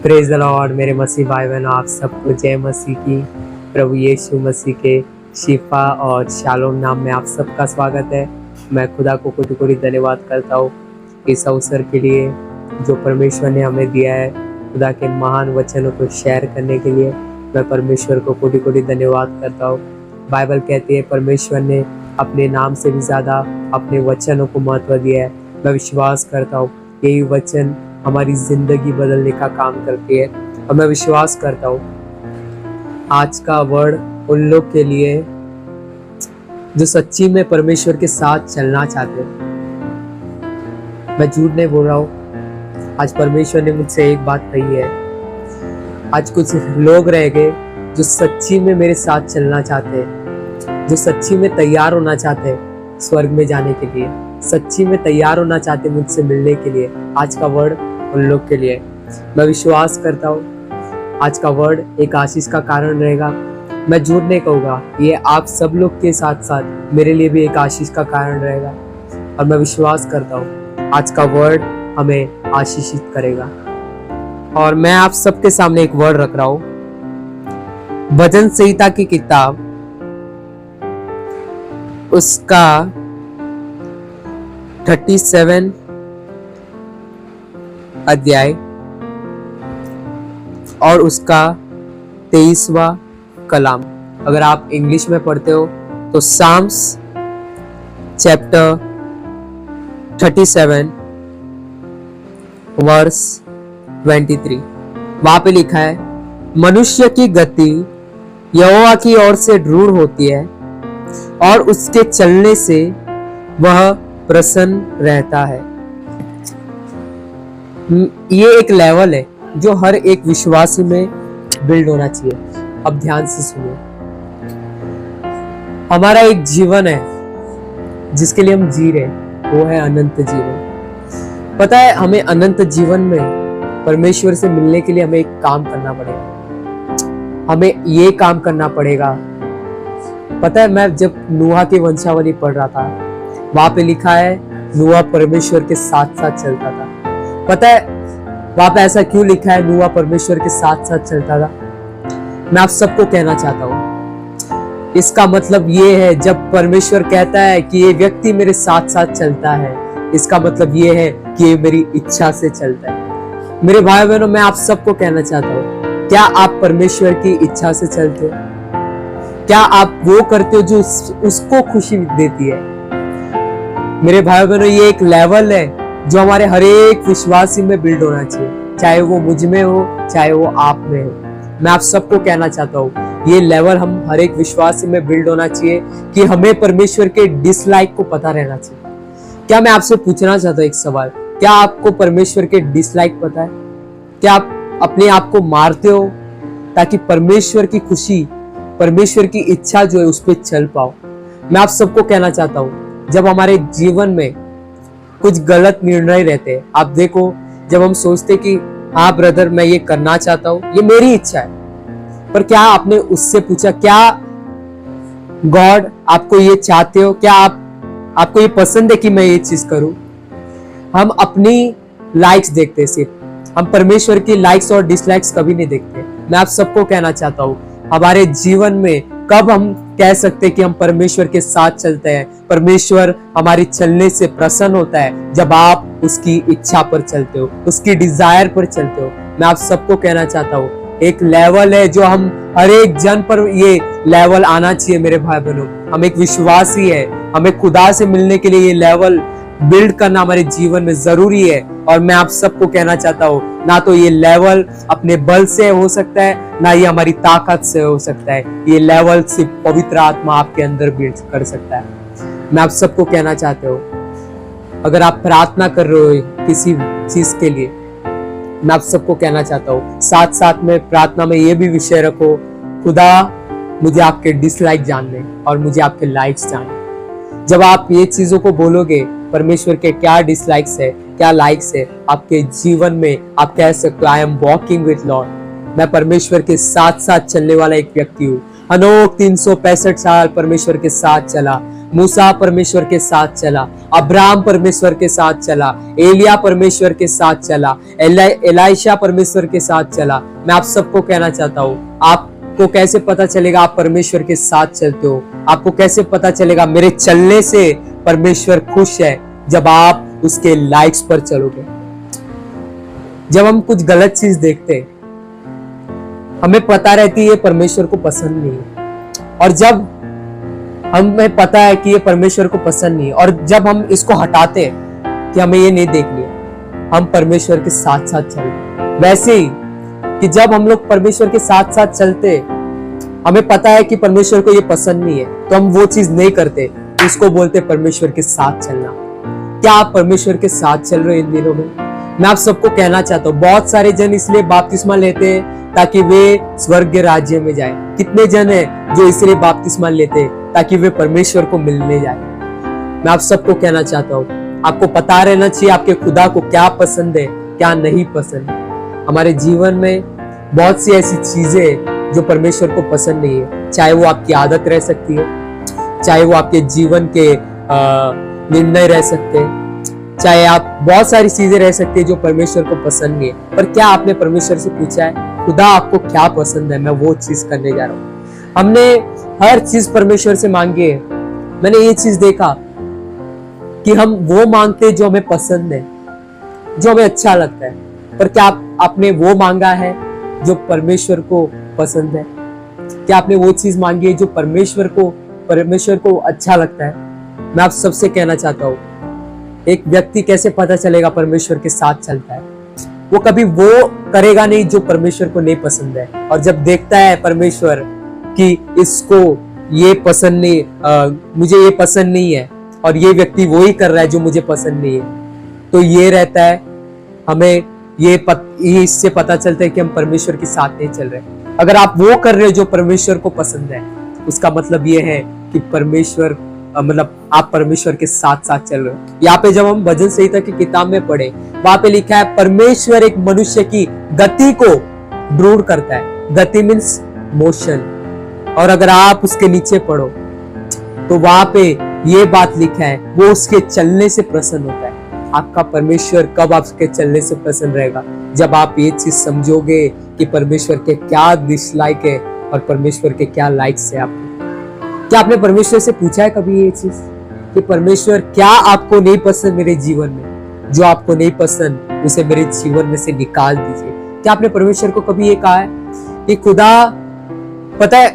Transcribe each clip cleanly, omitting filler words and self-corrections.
Praise the Lord. मेरे मसीह भाई बहनों, आप सबको जय मसीह की। प्रभु यीशु मसीह के शिफा और शालोम नाम में आप सबका स्वागत है। मैं खुदा को कोटि कोटि धन्यवाद करता हूँ इस अवसर के लिए जो परमेश्वर ने हमें दिया है, खुदा के महान वचनों को शेयर करने के लिए। मैं परमेश्वर को कोटि कोटि धन्यवाद करता हूँ। बाइबल कहती है परमेश्वर ने अपने नाम से भी ज़्यादा अपने वचनों को महत्व दिया है। मैं विश्वास करता हूँ यही वचन हमारी जिंदगी बदलने का काम करती है और मैं विश्वास करता हूँ आज का वर्ड उन लोग के लिए जो सच्ची में परमेश्वर के साथ चलना चाहते हैं। मैं झूठ नहीं बोल रहा हूँ। आज परमेश्वर ने मुझसे एक बात कही है। आज कुछ लोग रह गए जो सच्ची में मेरे साथ चलना चाहते हैं, जो सच्ची में तैयार होना चाहते हैं स्वर्ग में जाने के लिए, सच्ची में तैयार होना चाहते मुझसे मिलने के लिए। आज का वर्ड उन लोग के लिए। मैं विश्वास करता हूँ आज का वर्ड एक आशीष का कारण रहेगा। मैं झूठ नहीं कहूँगा, ये आप सब लोग के साथ साथ मेरे लिए भी एक आशीष का कारण रहेगा और मैं विश्वास करता हूँ आज का वर्ड हमें आशीषित करेगा। और मैं आप सबके सामने एक वर्ड रख रहा हूँ, भजन संहिता की किताब उसका 37 अध्याय और उसका 23वां कलाम। अगर आप इंग्लिश में पढ़ते हो तो साम्स चैप्टर 37 वर्स 23। वहां पे लिखा है, मनुष्य की गति यहोवा की ओर से दृढ़ होती है और उसके चलने से वह प्रसन्न रहता है। ये एक लेवल है जो हर एक विश्वासी में बिल्ड होना चाहिए। अब ध्यान से सुनिए। हमारा एक जीवन है जिसके लिए हम जी रहे हैं, वो है अनंत जीवन। पता है हमें अनंत जीवन में परमेश्वर से मिलने के लिए हमें एक काम करना पड़ेगा। हमें ये काम करना पड़ेगा। पता है मैं जब नूहा की वंशावली पढ़ रहा था, वहां पे लिखा है नूहा परमेश्वर के साथ साथ चलता था। पता है वहां पे ऐसा क्यों लिखा है नूहा परमेश्वर के साथ साथ चलता था? मैं आप सबको कहना चाहता हूं इसका मतलब ये है, जब परमेश्वर कहता है कि ये व्यक्ति मेरे साथ साथ चलता है, इसका मतलब ये है कि ये मेरी इच्छा से चलता है। मेरे भाई बहनों, मैं आप सबको कहना चाहता हूं, क्या आप परमेश्वर की इच्छा से चलते हो? क्या आप वो करते हो जो उसको खुशी देती है? मेरे भाई बहनों, ये एक लेवल है जो हमारे हर एक विश्वासी में बिल्ड होना चाहिए, चाहे वो मुझ में हो चाहे वो आप में हो। मैं आप सबको कहना चाहता हूँ ये लेवल हम हर एक विश्वासी में बिल्ड होना चाहिए कि हमें परमेश्वर के डिसलाइक को पता रहना चाहिए। क्या मैं आपसे पूछना चाहता हूँ एक सवाल, क्या आपको परमेश्वर के डिसलाइक पता है? क्या आप अपने आप को मारते हो ताकि परमेश्वर की खुशी, परमेश्वर की इच्छा जो है उस पर चल पाओ? मैं आप सबको कहना चाहता हूँ जब हमारे जीवन में कुछ गलत निर्णय रहते हैं, आप देखो जब हम सोचते कि हाँ ब्रदर मैं ये करना चाहता हूँ, ये मेरी इच्छा है, पर क्या आपने उससे पूछा क्या गॉड आपको ये चाहते हो? क्या आपको ये पसंद है कि मैं ये चीज करूं? हम अपनी लाइक्स देखते, सिर्फ हम परमेश्वर की लाइक्स और डिसलाइक्स कभी नहीं देखते। मैं आप सबको कहना चाहता हूँ हमारे जीवन में कब हम कह सकते कि हम परमेश्वर के साथ चलते हैं, परमेश्वर हमारी चलने से प्रसन्न होता है? जब आप उसकी इच्छा पर चलते हो, उसकी डिजायर पर चलते हो। मैं आप सबको कहना चाहता हूँ एक लेवल है जो हम हर एक जन पर ये लेवल आना चाहिए। मेरे भाई बहनों, हम एक विश्वासी है, हमें खुदा से मिलने के लिए ये लेवल बिल्ड करना हमारे जीवन में जरूरी है। और मैं आप सबको कहना चाहता हूँ ना तो ये लेवल अपने बल से हो सकता है, ना ये हमारी ताकत से हो सकता है। ये लेवल सिर्फ पवित्र आत्मा आपके अंदर बिल्ड कर सकता है। मैं आप सबको कहना चाहता हूँ अगर आप प्रार्थना कर रहे हो किसी चीज के लिए, मैं आप सबको कहना चाहता हूँ साथ साथ में प्रार्थना में ये भी विषय रखो, खुदा मुझे आपके डिसलाइक जानने और मुझे आपके लाइक्स जानने। जब आप ये चीजों को बोलोगे परमेश्वर के क्या डिसलाइक्स है क्या लाइक्स है आपके जीवन में, आप कह सकते हो I am walking with Lord. मैं परमेश्वर के साथ साथ चलने वाला एक व्यक्ति हूँ। अनोख 365 साल परमेश्वर के साथ चला, मूसा परमेश्वर के साथ चला, अब्राहम परमेश्वर के साथ चला, एलिया परमेश्वर के साथ चला, एलाइशा परमेश्वर के साथ चला। मैं आप सबको कहना चाहता हूँ, आपको कैसे पता चलेगा आप परमेश्वर के साथ चलते हो? आपको कैसे पता चलेगा मेरे चलने से परमेश्वर खुश है? जब आप उसके लाइक्स पर चलोगे। जब हम कुछ गलत चीज देखते हैं, हमें पता रहती है ये परमेश्वर को पसंद नहीं है, और जब हमें पता है कि ये परमेश्वर को पसंद नहीं है, और जब हम इसको हटाते हैं कि हमें ये नहीं देखनी है, हम परमेश्वर के साथ साथ चलते। वैसे ही कि जब हम लोग परमेश्वर के साथ साथ चलते, हमें पता है कि परमेश्वर को ये पसंद नहीं है, तो हम वो चीज नहीं करते, इसको बोलते परमेश्वर के साथ चलना। क्या आप परमेश्वर के साथ चल रहे हो इन दिनों में? मैं आप सबको कहना चाहता हूँ, बहुत सारे जन इसलिए बपतिस्मा लेते हैं ताकि वे स्वर्ग राज्य में जाए। कितने जन हैं जो इसलिए बपतिस्मा लेते हैं ताकि वे परमेश्वर को मिलने जाए? मैं आप सबको कहना चाहता हूँ, आपको पता रहना चाहिए आपके खुदा को क्या पसंद है, क्या नहीं पसंद है। हमारे जीवन में बहुत सी ऐसी चीजें जो परमेश्वर को पसंद नहीं है, चाहे वो आपकी आदत रह सकती है, चाहे वो आपके जीवन के निर्णय रह सकते हैं, चाहे आप बहुत सारी चीजें रह सकती है जो परमेश्वर को पसंद नहीं है। पर क्या आपने परमेश्वर से पूछा है, खुदा आपको क्या पसंद है, मैं वो चीज करने जा रहा हूँ? हमने हर चीज परमेश्वर से मांगी है। मैंने ये चीज देखा कि हम वो मांगते जो हमें पसंद है, जो हमें अच्छा लगता है। पर क्या आपने वो मांगा है जो परमेश्वर को पसंद है? क्या आपने वो चीज मांगी है जो परमेश्वर को अच्छा लगता है? मैं आप सबसे कहना चाहता हूँ, एक व्यक्ति कैसे पता चलेगा परमेश्वर के साथ चलता है? वो कभी वो करेगा नहीं जो परमेश्वर को नहीं पसंद है। और जब देखता है परमेश्वर कि इसको ये पसंद नहीं, मुझे ये पसंद नहीं है, और ये व्यक्ति वो ही कर रहा है जो मुझे पसंद नहीं है, तो ये रहता है, हमें ये इससे पता चलता है कि हम परमेश्वर के साथ नहीं चल रहे। अगर आप वो कर रहे हो जो परमेश्वर को पसंद है, उसका मतलब ये है कि परमेश्वर आप परमेश्वर के साथ साथ चल रहे हो। यहाँ पे जब हम भजन संहिता की किताब में पढ़े, वहां पे लिखा है परमेश्वर एक मनुष्य की गति को दृढ़ करता है। गति मीन्स मोशन। और अगर आप उसके नीचे पढ़ो तो वहां पे ये बात लिखा है, वो उसके चलने से प्रसन्न होता है। आपका परमेश्वर कब आपके चलने से प्रसन्न रहेगा? जब आप ये चीज समझोगे कि परमेश्वर के क्या डिसलाइक है और परमेश्वर के क्या लाइक्स है। आपको क्या आपने परमेश्वर से पूछा है कभी ये चीज कि परमेश्वर क्या आपको नहीं पसंद मेरे जीवन में? जो आपको नहीं पसंद उसे मेरे जीवन में से निकाल दीजिए। क्या आपने परमेश्वर को कभी ये कहा है कि खुदा, पता है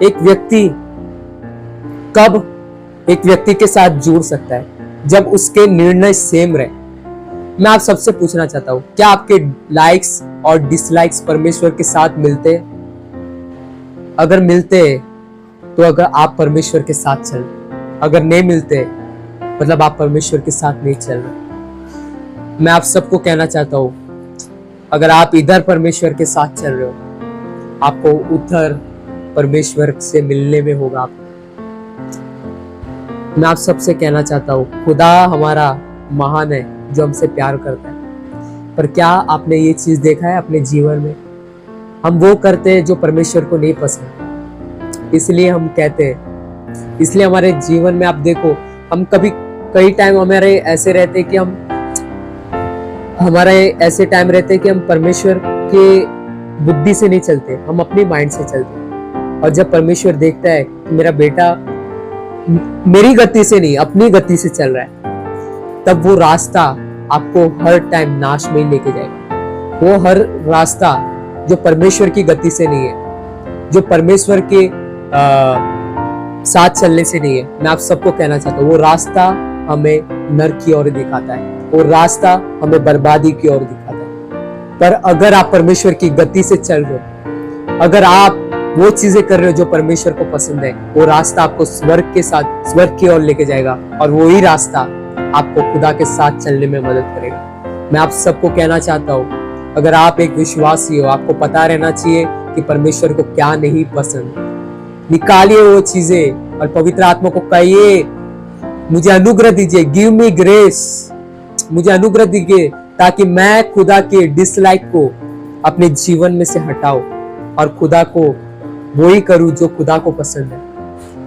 एक व्यक्ति कब एक व्यक्ति के साथ जुड़ सकता है? जब उसके निर्णय सेम रहे। मैं आप सबसे पूछना चाहता हूं, क्या आपके लाइक्स और डिसलाइक्स परमेश्वर के साथ मिलते हैं? अगर मिलते हैं तो अगर आप परमेश्वर के साथ चल, अगर नहीं मिलते मतलब आप परमेश्वर के साथ नहीं चल रहे। मैं आप सबको कहना चाहता हूं, अगर आप इधर परमेश्वर के साथ चल रहे हो, आपको उधर परमेश्वर से मिलने में होगा। आपको मैं आप सबसे कहना चाहता हूं, खुदा हमारा महान है जो हमसे प्यार करता है। पर क्या आपने ये चीज देखा है अपने जीवन में? हम वो करते हैं जो परमेश्वर को नहीं पसंद, इसलिए हम कहते हैं, इसलिए हमारे जीवन में आप देखो, हम कई टाइम हमारे ऐसे रहते हैं कि हमारे ऐसे टाइम रहते हैं कि हम परमेश्वर के बुद्धि से नहीं चलते, हम अपनी माइंड से चलते। और जब परमेश्वर देखता है कि मेरा बेटा मेरी गति से नहीं अपनी गति से चल रहा है, तब वो रास्ता आपको हर टाइम नाश में ही लेके जाएगा। वो हर रास्ता जो परमेश्वर की गति से नहीं है, जो परमेश्वर के साथ चलने से नहीं है, मैं आप सबको कहना चाहता हूँ, वो रास्ता हमें नरक की ओर दिखाता है, वो रास्ता हमें बर्बादी की ओर दिखाता है। पर अगर आप परमेश्वर की गति से चल रहे हो, अगर आप वो चीजें कर रहे हो जो परमेश्वर को पसंद है, वो रास्ता आपको स्वर्ग की ओर लेके जाएगा, और वही रास्ता आपको खुदा के साथ चलने में मदद करेगा। मैं आप सबको कहना चाहता हूँ, अगर आप एक विश्वासी हो, आपको पता रहना चाहिए कि परमेश्वर को क्या नहीं पसंद। निकालिए वो चीजें और पवित्र आत्मा को कहिए, मुझे अनुग्रह दीजिए, गिव मी ग्रेस, मुझे अनुग्रह दीजिए ताकि मैं खुदा के डिसलाइक को अपने जीवन में से हटाऊं और खुदा को वही करूं जो खुदा को पसंद है।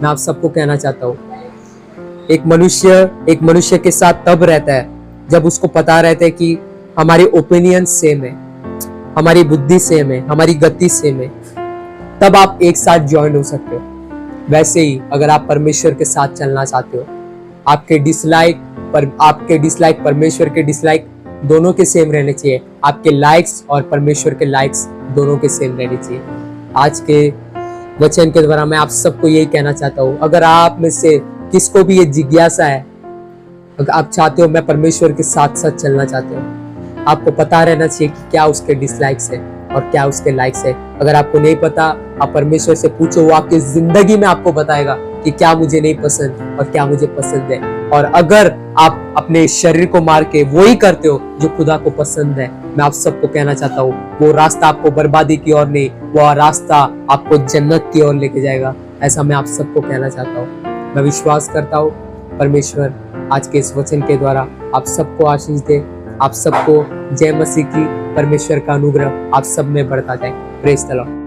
मैं आप सबको कहना चाहता हूं, एक मनुष्य के साथ तब रहता है जब उसको पता रहता है कि हमारे ओपिनियन सेम है, हमारी बुद्धि सेम है, हमारी गति सेम है, तब आप एक साथ ज्वाइन हो सकते हो। वैसे ही अगर आप परमेश्वर के साथ चलना चाहते हो, आपके डिसलाइक परमेश्वर के डिसलाइक दोनों के सेम रहने चाहिए, आपके लाइक्स और परमेश्वर के लाइक्स दोनों के सेम रहने चाहिए। आज के वचन के द्वारा मैं आप सबको यही कहना चाहता हूँ, अगर आप में से किसको भी ये जिज्ञासा है, अगर आप चाहते हो मैं परमेश्वर के साथ साथ चलना चाहते हो, आपको पता रहना चाहिए कि क्या उसके डिसलाइक्स है और क्या उसके लाइक्स है। अगर आपको नहीं पता, आप परमेश्वर से पूछो, वो आपकी जिंदगी में आपको बताएगा कि क्या मुझे नहीं पसंद और क्या मुझे पसंद है। और अगर आप अपने शरीर को मार के वो ही करते हो जो खुदा को पसंद है, मैं आप सबको कहना चाहता हूँ, वो रास्ता आपको बर्बादी की ओर नहीं, वो रास्ता आपको जन्नत की ओर लेके जाएगा। ऐसा मैं आप सबको कहना चाहता हूँ। मैं विश्वास करता हूँ परमेश्वर आज के इस वचन के द्वारा आप सबको आशीष दे, आप सबको जय मसीह की परमेश्वर का अनुग्रह आप सब में बढ़ता जाए। Praise the Lord.